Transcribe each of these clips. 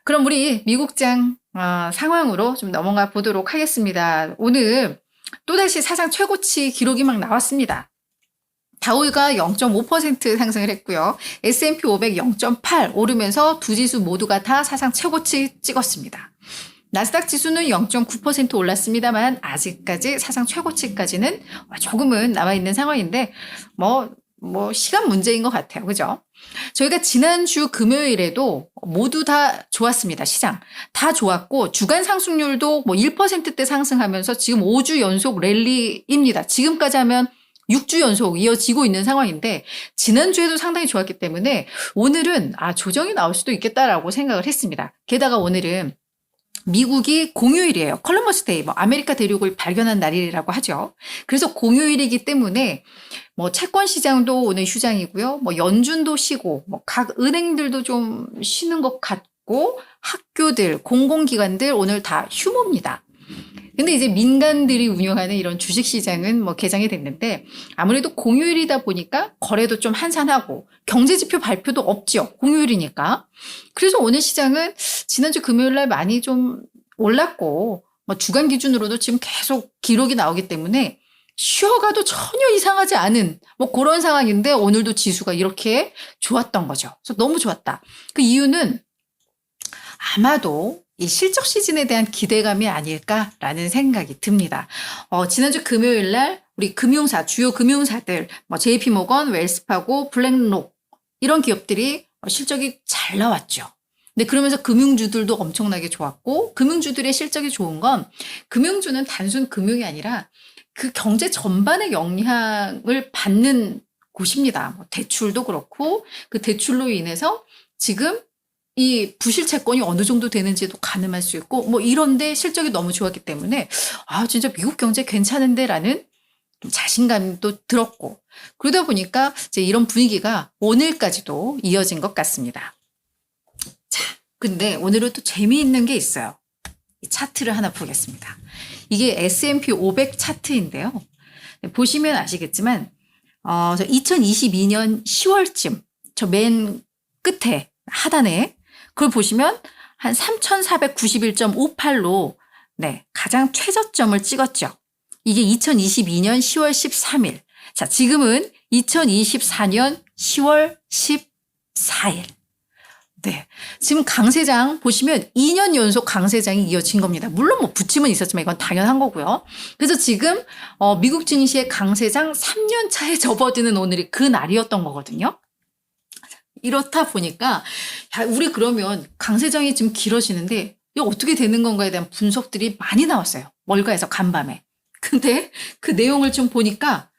그럼 우리 미국장 상황으로 좀 넘어가 보도록 하겠습니다. 오늘 또다시 사상 최고치 기록이 막 나왔습니다. 다우가 0.5% 상승을 했고요. S&P 500 0.8 오르면서 두 지수 모두가 다 사상 최고치 찍었습니다. 나스닥 지수는 0.9% 올랐습니다만 아직까지 사상 최고치까지는 조금은 남아 있는 상황인데 시간 문제인 것 같아요. 그죠? 저희가 지난주 금요일에도 모두 다 좋았습니다. 시장. 다 좋았고, 주간 상승률도 1%대 상승하면서 지금 5주 연속 랠리입니다. 지금까지 하면 6주 연속 이어지고 있는 상황인데, 지난주에도 상당히 좋았기 때문에 오늘은 조정이 나올 수도 있겠다라고 생각을 했습니다. 게다가 오늘은 미국이 공휴일이에요. 컬럼버스 데이, 아메리카 대륙을 발견한 날이라고 하죠. 그래서 공휴일이기 때문에 채권 시장도 오늘 휴장이고요. 연준도 쉬고, 각 은행들도 좀 쉬는 것 같고, 학교들, 공공기관들 오늘 다 휴무입니다. 근데 이제 민간들이 운영하는 이런 주식시장은 개장이 됐는데 아무래도 공휴일이다 보니까 거래도 좀 한산하고 경제지표 발표도 없죠. 공휴일이니까. 그래서 오늘 시장은 지난주 금요일날 많이 좀 올랐고 주간 기준으로도 지금 계속 기록이 나오기 때문에 쉬어가도 전혀 이상하지 않은 그런 상황인데 오늘도 지수가 이렇게 좋았던 거죠. 그래서 너무 좋았다. 그 이유는 아마도 이 실적 시즌에 대한 기대감이 아닐까라는 생각이 듭니다. 지난주 금요일 날 우리 금융사, 주요 금융사들, JP모건, 웰스파고, 블랙록 이런 기업들이 실적이 잘 나왔죠. 근데 그러면서 금융주들도 엄청나게 좋았고, 금융주들의 실적이 좋은 건 금융주는 단순 금융이 아니라 그 경제 전반의 영향을 받는 곳입니다. 대출도 그렇고 그 대출로 인해서 지금 이 부실 채권이 어느 정도 되는지도 가늠할 수 있고 이런데 실적이 너무 좋았기 때문에 진짜 미국 경제 괜찮은데라는 좀 자신감도 들었고 그러다 보니까 이제 이런 분위기가 오늘까지도 이어진 것 같습니다. 자, 근데 오늘은 또 재미있는 게 있어요. 이 차트를 하나 보겠습니다. 이게 S&P 500 차트인데요. 보시면 아시겠지만 저 2022년 10월쯤 저 맨 끝에 하단에 그걸 보시면 한 3,491.58로 가장 최저점을 찍었죠. 이게 2022년 10월 13일. 자, 지금은 2024년 10월 14일. 지금 강세장 보시면 2년 연속 강세장이 이어진 겁니다. 물론 부침은 있었지만 이건 당연한 거고요. 그래서 지금 미국 증시의 강세장 3년 차에 접어드는 오늘이 그 날이었던 거거든요. 이렇다 보니까 우리 그러면 강세장이 지금 길어지는데 이거 어떻게 되는 건가에 대한 분석들이 많이 나왔어요. 월가에서 간밤에. 근데 그 내용을 좀 보니까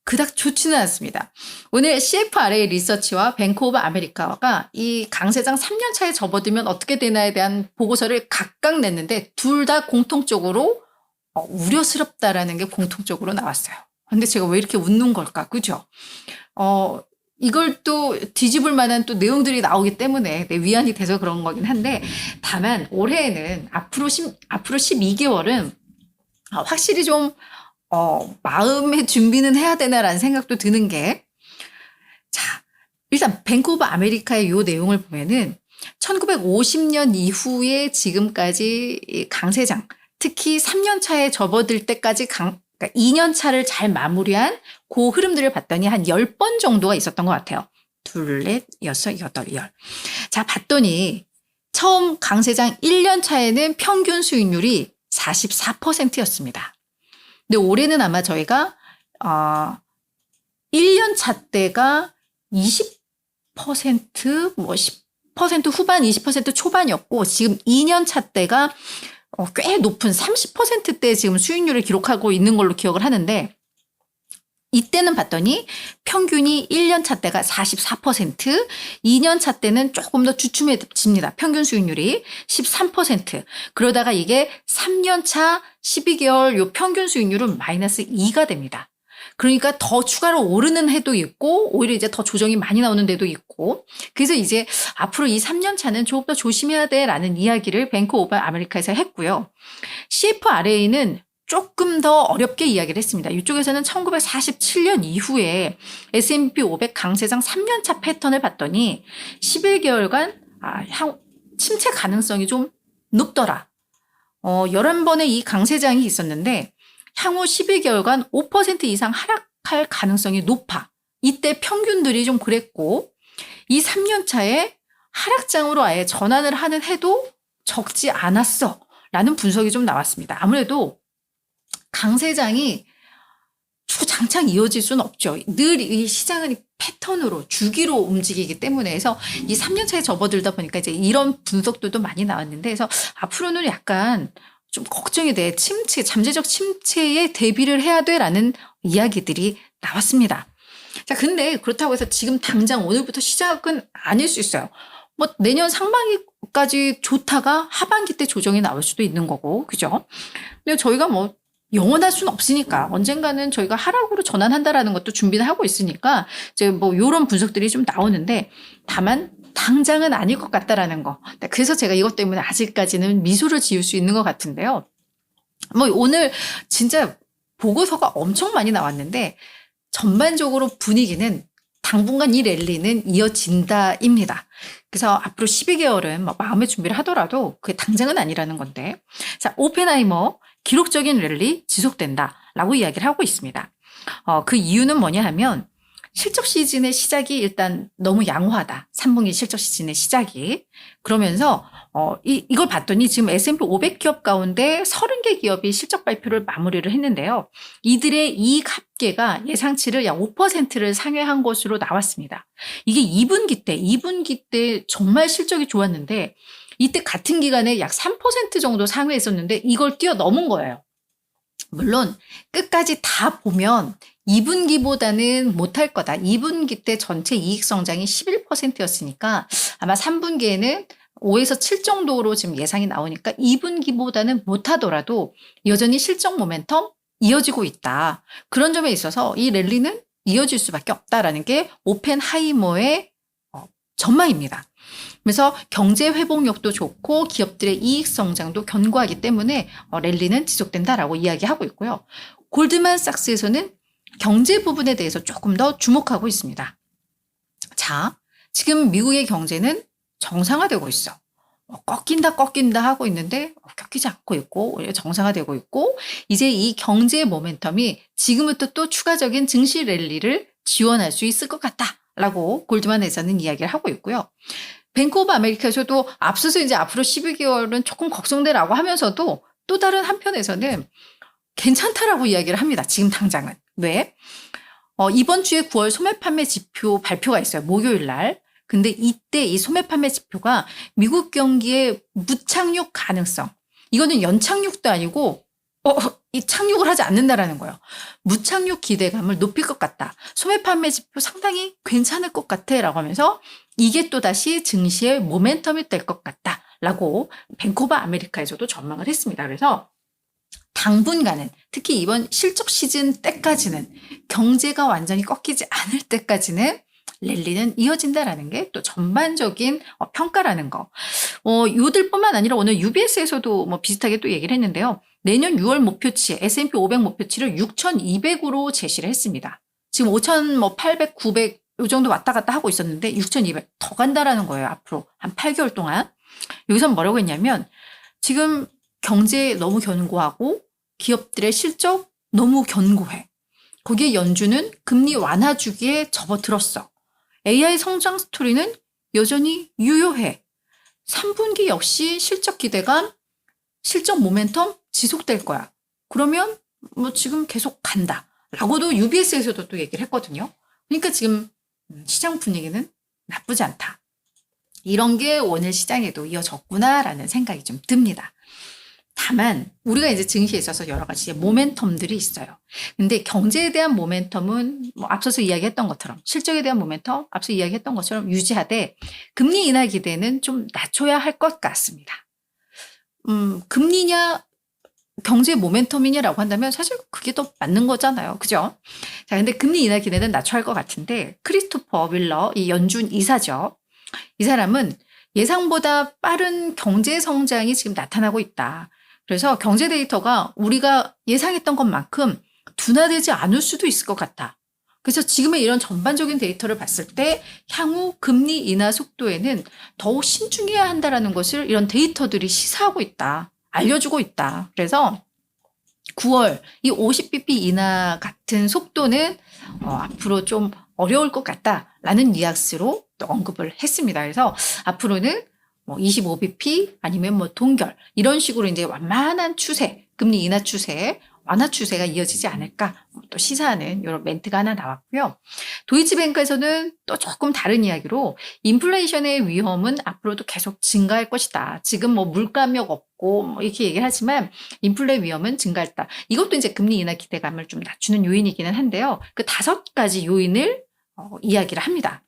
그닥 좋지는 않습니다. 오늘 CFRA 리서치와 뱅크 오브 아메리카가 이 강세장 3년 차에 접어들면 어떻게 되나에 대한 보고서를 각각 냈는데 둘 다 공통적으로 우려스럽다라는 게 공통적으로 나왔어요. 근데 제가 왜 이렇게 웃는 걸까? 그죠? 이걸 또 뒤집을 만한 또 내용들이 나오기 때문에 위안이 돼서 그런 거긴 한데 다만 올해에는 앞으로 12개월은 확실히 좀 마음의 준비는 해야 되나라는 생각도 드는 게 자, 일단 뱅크 오브 아메리카의 요 내용을 보면은 1950년 이후에 지금까지 강세장 특히 3년 차에 접어들 때까지 그러니까 2년 차를 잘 마무리한 그 흐름들을 봤더니 한 10번 정도가 있었던 것 같아요. 2, 4, 6, 8, 10. 자, 봤더니 처음 강세장 1년 차에는 평균 수익률이 44%였습니다. 근데 올해는 아마 저희가 1년 차 때가 20% 10% 후반 20% 초반이었고 지금 2년 차 때가 꽤 높은 30%대 지금 수익률을 기록하고 있는 걸로 기억을 하는데 이때는 봤더니 평균이 1년 차 때가 44%, 2년 차 때는 조금 더 주춤해집니다. 평균 수익률이 13%. 그러다가 이게 3년 차 12개월 요 평균 수익률은 마이너스 2가 됩니다. 그러니까 더 추가로 오르는 해도 있고 오히려 이제 더 조정이 많이 나오는 데도 있고 그래서 이제 앞으로 이 3년 차는 조금 더 조심해야 돼라는 이야기를 뱅크 오브 아메리카에서 했고요. CFRA는 조금 더 어렵게 이야기를 했습니다. 이쪽에서는 1947년 이후에 S&P 500 강세장 3년차 패턴을 봤더니 11개월간 침체 가능성이 좀 높더라. 11번의 이 강세장이 있었는데 향후 12개월간 5% 이상 하락할 가능성이 높아. 이때 평균들이 좀 그랬고 이 3년 차에 하락장으로 아예 전환을 하는 해도 적지 않았어 라는 분석이 좀 나왔습니다. 아무래도 강세장이 주장창 이어질 수는 없죠. 늘 이 시장은 패턴으로 주기로 움직이기 때문에 해서 이 3년 차에 접어들다 보니까 이제 이런 분석들도 많이 나왔는데 그래서 앞으로는 약간 좀 걱정이 돼. 잠재적 침체에 대비를 해야 돼라는 이야기들이 나왔습니다. 자, 근데 그렇다고 해서 지금 당장 오늘부터 시작은 아닐 수 있어요. 뭐 내년 상반기까지 좋다가 하반기 때 조정이 나올 수도 있는 거고, 그죠? 근데 저희가 뭐 영원할 수는 없으니까 언젠가는 저희가 하락으로 전환한다라는 것도 준비를 하고 있으니까 이제 뭐 이런 분석들이 좀 나오는데 다만 당장은 아닐 것 같다라는 거. 그래서 제가 이것 때문에 아직까지는 미소를 지을 수 있는 것 같은데요. 뭐 오늘 진짜 보고서가 엄청 많이 나왔는데 전반적으로 분위기는 당분간 이 랠리는 이어진다입니다. 그래서 앞으로 12개월은 뭐 마음의 준비를 하더라도 그게 당장은 아니라는 건데. 자, 오펜하이머 기록적인 랠리 지속된다라고 이야기를 하고 있습니다. 그 이유는 뭐냐 하면 실적 시즌의 시작이 일단 너무 양호하다. 3분기 실적 시즌의 시작이. 그러면서 이걸 봤더니 지금 S&P 500 기업 가운데 30개 기업이 실적 발표를 마무리를 했는데요. 이들의 이익 합계가 예상치를 약 5%를 상회한 것으로 나왔습니다. 이게 2분기 때 정말 실적이 좋았는데 이때 같은 기간에 약 3% 정도 상회했었는데 이걸 뛰어넘은 거예요. 물론 끝까지 다 보면 2분기보다는 못할 거다. 2분기 때 전체 이익 성장이 11%였으니까 아마 3분기에는 5에서 7 정도로 지금 예상이 나오니까 2분기보다는 못하더라도 여전히 실적 모멘텀 이어지고 있다. 그런 점에 있어서 이 랠리는 이어질 수밖에 없다라는 게 오펜하이머의 전망입니다. 그래서 경제 회복력도 좋고 기업들의 이익 성장도 견고하기 때문에 랠리는 지속된다라고 이야기하고 있고요. 골드만삭스에서는 경제 부분에 대해서 조금 더 주목하고 있습니다. 자, 지금 미국의 경제는 정상화되고 있어. 꺾인다 하고 있는데 꺾이지 않고 있고 정상화되고 있고 이제 이 경제 모멘텀이 지금부터 또 추가적인 증시 랠리를 지원할 수 있을 것 같다라고 골드만에서는 이야기를 하고 있고요. 뱅크 오브 아메리카에서도 앞서서 이제 앞으로 12개월은 조금 걱정되라고 하면서도 또 다른 한편에서는 괜찮다라고 이야기를 합니다. 지금 당장은. 왜? 이번 주에 9월 소매 판매 지표 발표가 있어요. 목요일 날. 근데 이때 이 소매 판매 지표가 미국 경기의 무착륙 가능성. 이거는 연착륙도 아니고 이 착륙을 하지 않는다라는 거예요. 무착륙 기대감을 높일 것 같다. 소매 판매 지표 상당히 괜찮을 것 같아 라고 하면서 이게 또다시 증시의 모멘텀이 될 것 같다 라고 뱅크 오브 아메리카에서도 전망을 했습니다. 그래서 당분간은 특히 이번 실적 시즌 때까지는 경제가 완전히 꺾이지 않을 때까지는 랠리는 이어진다라는 게 또 전반적인 평가라는 거. 요들뿐만 아니라 오늘 UBS에서도 뭐 비슷하게 또 얘기를 했는데요. 내년 6월 목표치 S&P 500 목표치를 6,200으로 제시를 했습니다. 지금 5,800, 900 이 정도 왔다 갔다 하고 있었는데 6,200 더 간다라는 거예요. 앞으로 한 8개월 동안. 여기서 뭐라고 했냐면 지금 경제 너무 견고하고 기업들의 실적 너무 견고해. 거기에 연준은 금리 완화 주기에 접어들었어. AI 성장 스토리는 여전히 유효해. 3분기 역시 실적 기대감, 실적 모멘텀 지속될 거야. 그러면 뭐 지금 계속 간다. 라고도 UBS에서도 또 얘기를 했거든요. 그러니까 지금 시장 분위기는 나쁘지 않다. 이런 게 오늘 시장에도 이어졌구나라는 생각이 좀 듭니다. 다만 우리가 이제 증시에 있어서 여러 가지 모멘텀들이 있어요. 근데 경제에 대한 모멘텀은 뭐 앞서서 이야기했던 것처럼 실적에 대한 모멘텀 앞서 이야기했던 것처럼 유지하되 금리 인하 기대는 좀 낮춰야 할 것 같습니다. 금리냐 경제 모멘텀이냐라고 한다면 사실 그게 더 맞는 거잖아요. 그죠? 자, 근데 금리 인하 기대는 낮춰야 할 것 같은데 크리스토퍼 윌러 이 연준 이사죠. 이 사람은 예상보다 빠른 경제 성장이 지금 나타나고 있다. 그래서 경제 데이터가 우리가 예상했던 것만큼 둔화되지 않을 수도 있을 것 같다. 그래서 지금의 이런 전반적인 데이터를 봤을 때 향후 금리 인하 속도에는 더욱 신중해야 한다라는 것을 이런 데이터들이 시사하고 있다. 알려주고 있다. 그래서 9월 이 50bp 인하 같은 속도는 앞으로 좀 어려울 것 같다라는 뉘앙스로 또 언급을 했습니다. 그래서 앞으로는 뭐 25bp 아니면 뭐 동결 이런 식으로 이제 완만한 추세, 금리 인하 추세, 완화 추세가 이어지지 않을까 또 시사하는 이런 멘트가 하나 나왔고요. 도이치뱅크에서는 또 조금 다른 이야기로 인플레이션의 위험은 앞으로도 계속 증가할 것이다. 지금 뭐 물가력 없고 뭐 이렇게 얘기를 하지만 인플레 위험은 증가했다. 이것도 이제 금리 인하 기대감을 좀 낮추는 요인이기는 한데요. 그 5가지 요인을 이야기를 합니다.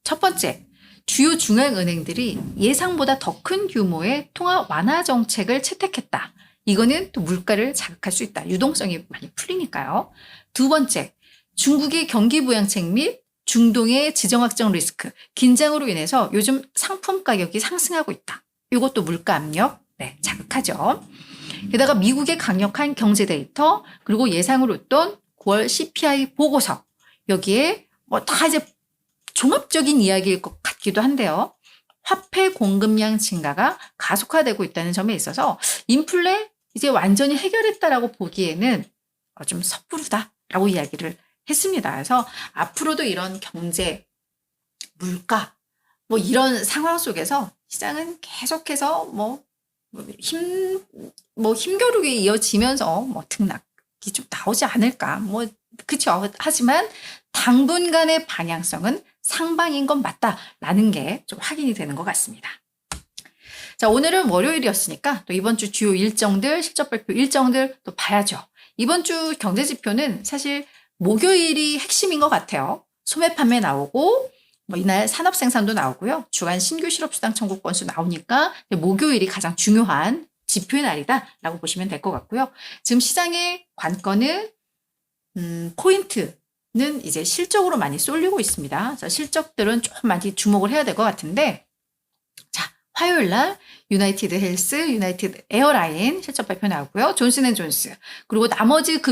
첫 번째, 주요 중앙은행들이 예상보다 더 큰 규모의 통화 완화 정책을 채택했다. 이거는 또 물가를 자극할 수 있다. 유동성이 많이 풀리니까요. 두 번째, 중국의 경기 부양책 및 중동의 지정학적 리스크, 긴장으로 인해서 요즘 상품 가격이 상승하고 있다. 이것도 물가 압력 자극하죠. 게다가 미국의 강력한 경제 데이터, 그리고 예상으로 했던 9월 CPI 보고서, 여기에 뭐 다 이제 종합적인 이야기일 것 같기도 한데요. 화폐 공급량 증가가 가속화되고 있다는 점에 있어서 인플레 이제 완전히 해결했다라고 보기에는 좀 섣부르다라고 이야기를 했습니다. 그래서 앞으로도 이런 경제, 물가 뭐 이런 상황 속에서 시장은 계속해서 힘겨루기 이어지면서 뭐 등락이 좀 나오지 않을까. 그렇죠. 하지만 당분간의 방향성은 상방인 건 맞다라는 게 좀 확인이 되는 것 같습니다. 자, 오늘은 월요일이었으니까 또 이번 주 주요 일정들, 실적 발표 일정들 또 봐야죠. 이번 주 경제 지표는 사실 목요일이 핵심인 것 같아요. 소매 판매 나오고 이날 산업 생산도 나오고요. 주간 신규 실업수당 청구 건수 나오니까 목요일이 가장 중요한 지표의 날이다라고 보시면 될 것 같고요. 지금 시장의 관건은 포인트는 이제 실적으로 많이 쏠리고 있습니다. 그래서 실적들은 좀 많이 주목을 해야 될 것 같은데, 자, 화요일 날 유나이티드 헬스, 유나이티드 에어라인 실적 발표 나오고요. 존슨앤존스, 그리고 나머지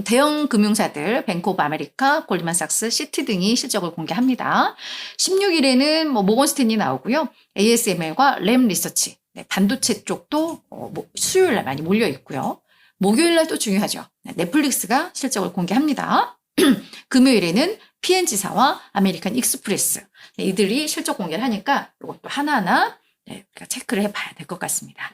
대형 금융사들, 뱅크 오브 아메리카, 골드만삭스, 시티 등이 실적을 공개합니다. 16일에는 모건 스탠리 나오고요. ASML과 램 리서치, 반도체 쪽도 수요일 날 많이 몰려 있고요. 목요일 날 또 중요하죠. 넷플릭스가 실적을 공개합니다. 금요일에는 PNG사와 아메리칸 익스프레스, 이들이 실적 공개를 하니까 이것도 하나하나 체크를 해봐야 될 것 같습니다.